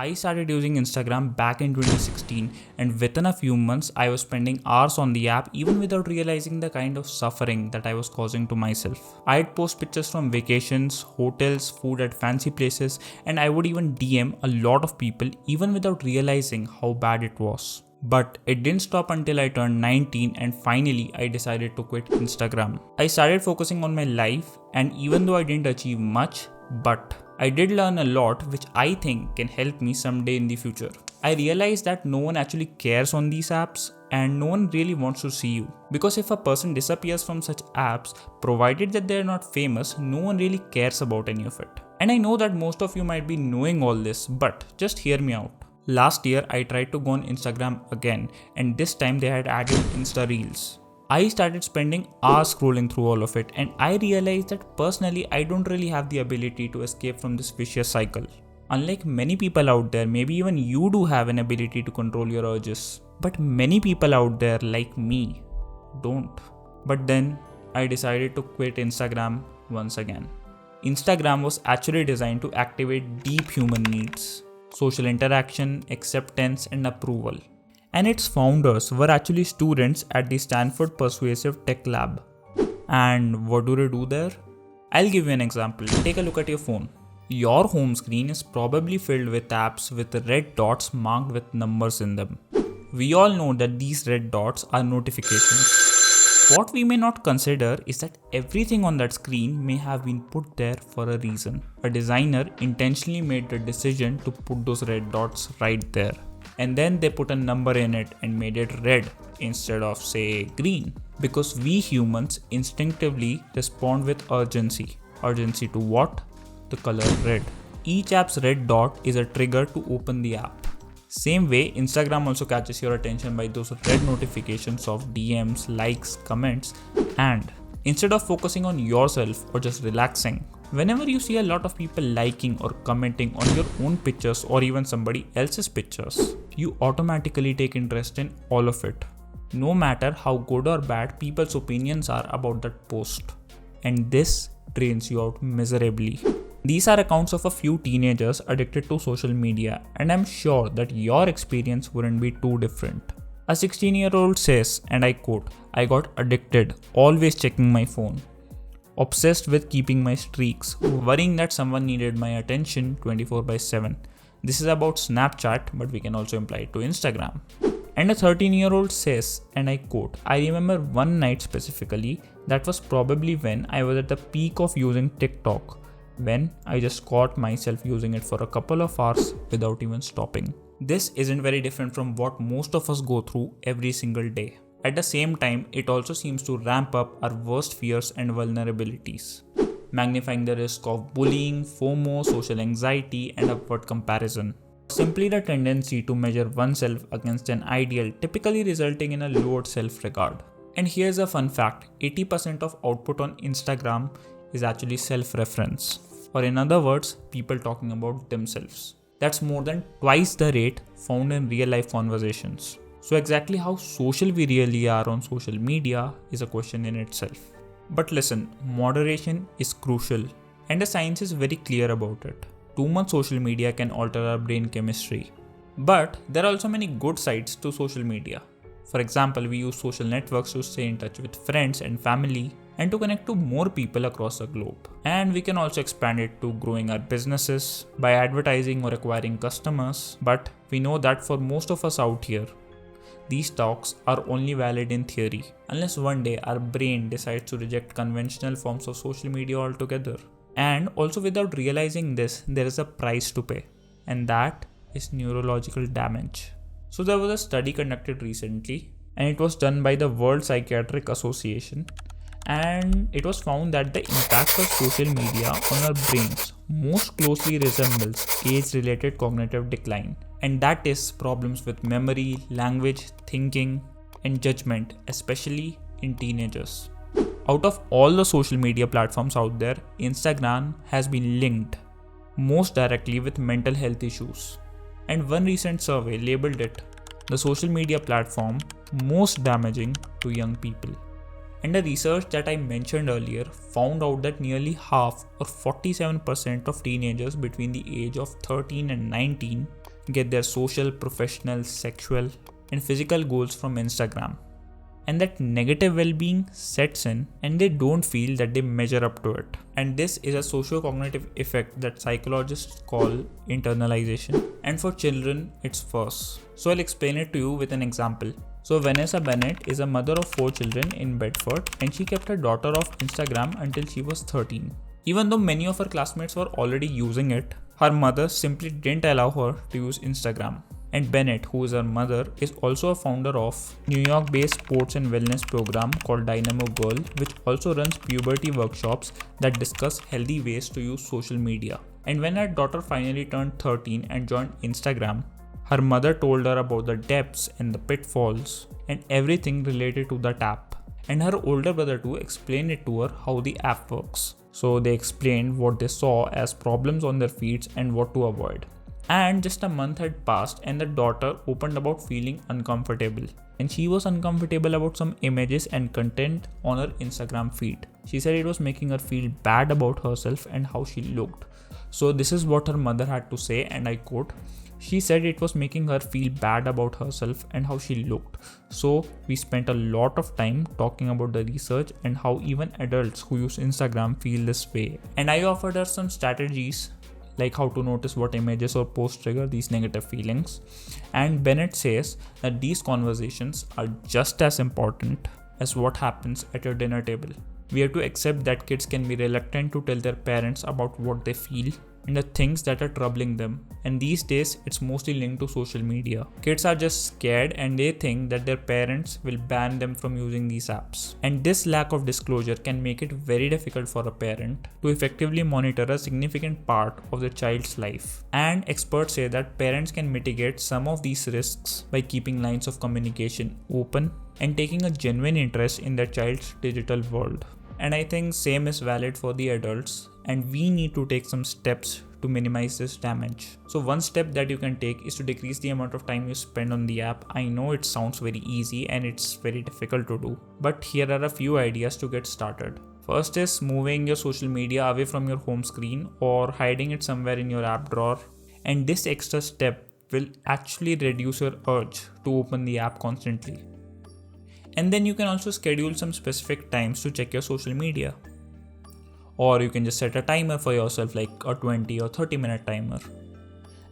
I started using Instagram back in 2016, and within a few months, I was spending hours on the app even without realizing the kind of suffering that I was causing to myself. I'd post pictures from vacations, hotels, food at fancy places, and I would even DM a lot of people even without realizing how bad it was. But it didn't stop until I turned 19 and finally I decided to quit Instagram. I started focusing on my life, and even though I didn't achieve much, but I did learn a lot which I think can help me someday in the future. I realized that no one actually cares on these apps and no one really wants to see you. Because if a person disappears from such apps, provided that they are not famous, no one really cares about any of it. And I know that most of you might be knowing all this, but just hear me out. Last year, I tried to go on Instagram again, and this time they had added Insta Reels. I started spending hours scrolling through all of it, and I realized that personally I don't really have the ability to escape from this vicious cycle. Unlike many people out there, maybe even you do have an ability to control your urges. But many people out there like me don't. But then I decided to quit Instagram once again. Instagram was actually designed to activate deep human needs: social interaction, acceptance, and approval. And its founders were actually students at the Stanford Persuasive Tech Lab. And what do they do there? I'll give you an example. Take a look at your phone. Your home screen is probably filled with apps with red dots marked with numbers in them. We all know that these red dots are notifications. What we may not consider is that everything on that screen may have been put there for a reason. A designer intentionally made the decision to put those red dots right there. And then they put a number in it and made it red instead of, say, green. Because we humans instinctively respond with urgency. Urgency to what? The color red. Each app's red dot is a trigger to open the app. Same way, Instagram also catches your attention by those red notifications of DMs, likes, comments, and instead of focusing on yourself or just relaxing, whenever you see a lot of people liking or commenting on your own pictures or even somebody else's pictures, you automatically take interest in all of it. No matter how good or bad people's opinions are about that post. And this drains you out miserably. These are accounts of a few teenagers addicted to social media, and I'm sure that your experience wouldn't be too different. A 16-year-old says, and I quote, "I got addicted, always checking my phone. Obsessed with keeping my streaks, worrying that someone needed my attention 24/7. This is about Snapchat, but we can also apply it to Instagram." And a 13-year-old says, and I quote, "I remember one night specifically, that was probably when I was at the peak of using TikTok, when I just caught myself using it for a couple of hours without even stopping." This isn't very different from what most of us go through every single day. At the same time, it also seems to ramp up our worst fears and vulnerabilities, magnifying the risk of bullying, FOMO, social anxiety, and upward comparison. Simply the tendency to measure oneself against an ideal, typically resulting in a lowered self-regard. And here's a fun fact: 80% of output on Instagram is actually self-reference, or in other words, people talking about themselves. That's more than twice the rate found in real-life conversations. So exactly how social we really are on social media is a question in itself. But listen, moderation is crucial, and the science is very clear about it. Too much social media can alter our brain chemistry. But there are also many good sides to social media. For example, we use social networks to stay in touch with friends and family and to connect to more people across the globe. And we can also expand it to growing our businesses by advertising or acquiring customers. But we know that for most of us out here, these talks are only valid in theory, unless one day our brain decides to reject conventional forms of social media altogether. And also, without realizing this, there is a price to pay, and that is neurological damage. So there was a study conducted recently, and it was done by the World Psychiatric Association, and it was found that the impact of social media on our brains most closely resembles age-related cognitive decline, and that is problems with memory, language, thinking, and judgment, especially in teenagers. Out of all the social media platforms out there, Instagram has been linked most directly with mental health issues. And one recent survey labeled it the social media platform most damaging to young people. And the research that I mentioned earlier found out that nearly half, or 47% of teenagers between the age of 13 and 19 get their social, professional, sexual, and physical goals from Instagram. And that negative well-being sets in and they don't feel that they measure up to it. And this is a socio-cognitive effect that psychologists call internalization. And for children, it's worse. So I'll explain it to you with an example. So Vanessa Bennett is a mother of 4 children in Bedford and she kept her daughter off Instagram until she was 13. Even though many of her classmates were already using it, her mother simply didn't allow her to use Instagram. And Bennett, who is her mother, is also a founder of New York-based sports and wellness program called Dynamo Girl, which also runs puberty workshops that discuss healthy ways to use social media. And when her daughter finally turned 13 and joined Instagram, her mother told her about the depths and the pitfalls and everything related to that app. And her older brother too explained it to her how the app works. So they explained what they saw as problems on their feeds and what to avoid. And just a month had passed and the daughter opened about feeling uncomfortable. And she was uncomfortable about some images and content on her Instagram feed. She said it was making her feel bad about herself and how she looked. So this is what her mother had to say, and I quote, "She said it was making her feel bad about herself and how she looked. So we spent a lot of time talking about the research and how even adults who use Instagram feel this way. And I offered her some strategies like how to notice what images or posts trigger these negative feelings." And Bennett says that these conversations are just as important as what happens at your dinner table. We have to accept that kids can be reluctant to tell their parents about what they feel and the things that are troubling them. And these days, it's mostly linked to social media. Kids are just scared and they think that their parents will ban them from using these apps. And this lack of disclosure can make it very difficult for a parent to effectively monitor a significant part of their child's life. And experts say that parents can mitigate some of these risks by keeping lines of communication open and taking a genuine interest in their child's digital world. And I think same is valid for the adults, and we need to take some steps to minimize this damage. So one step that you can take is to decrease the amount of time you spend on the app. I know it sounds very easy and it's very difficult to do, but here are a few ideas to get started. First is moving your social media away from your home screen or hiding it somewhere in your app drawer. And this extra step will actually reduce your urge to open the app constantly. And then you can also schedule some specific times to check your social media. Or you can just set a timer for yourself, like a 20 or 30-minute timer.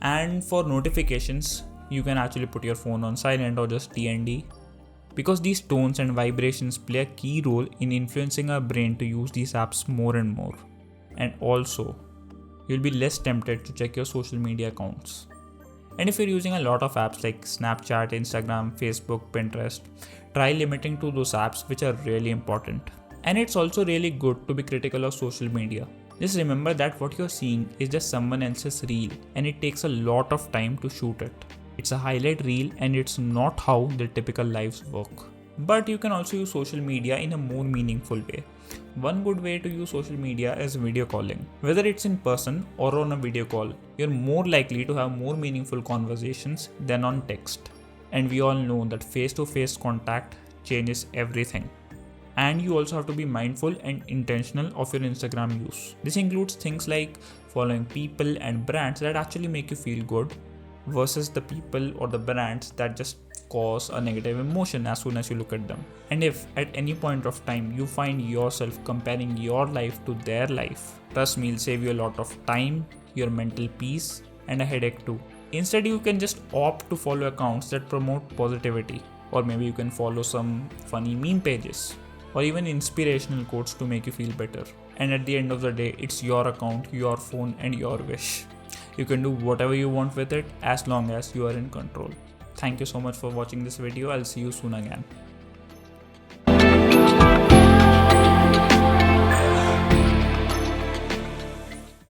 And for notifications, you can actually put your phone on silent or just DND, because these tones and vibrations play a key role in influencing our brain to use these apps more and more. And also, you'll be less tempted to check your social media accounts. And if you're using a lot of apps like Snapchat, Instagram, Facebook, Pinterest, try limiting to those apps which are really important. And it's also really good to be critical of social media. Just remember that what you're seeing is just someone else's reel and it takes a lot of time to shoot it. It's a highlight reel and it's not how their typical lives work. But you can also use social media in a more meaningful way. One good way to use social media is video calling. Whether it's in person or on a video call, you're more likely to have more meaningful conversations than on text. And we all know that face-to-face contact changes everything. And you also have to be mindful and intentional of your Instagram use. This includes things like following people and brands that actually make you feel good versus the people or the brands that just cause a negative emotion as soon as you look at them. And if at any point of time you find yourself comparing your life to their life, trust me, it'll save you a lot of time, your mental peace, and a headache too. Instead, you can just opt to follow accounts that promote positivity, or maybe you can follow some funny meme pages, or even inspirational quotes to make you feel better. And at the end of the day, it's your account, your phone, and your wish. You can do whatever you want with it as long as you are in control. Thank you so much for watching this video. I'll see you soon again.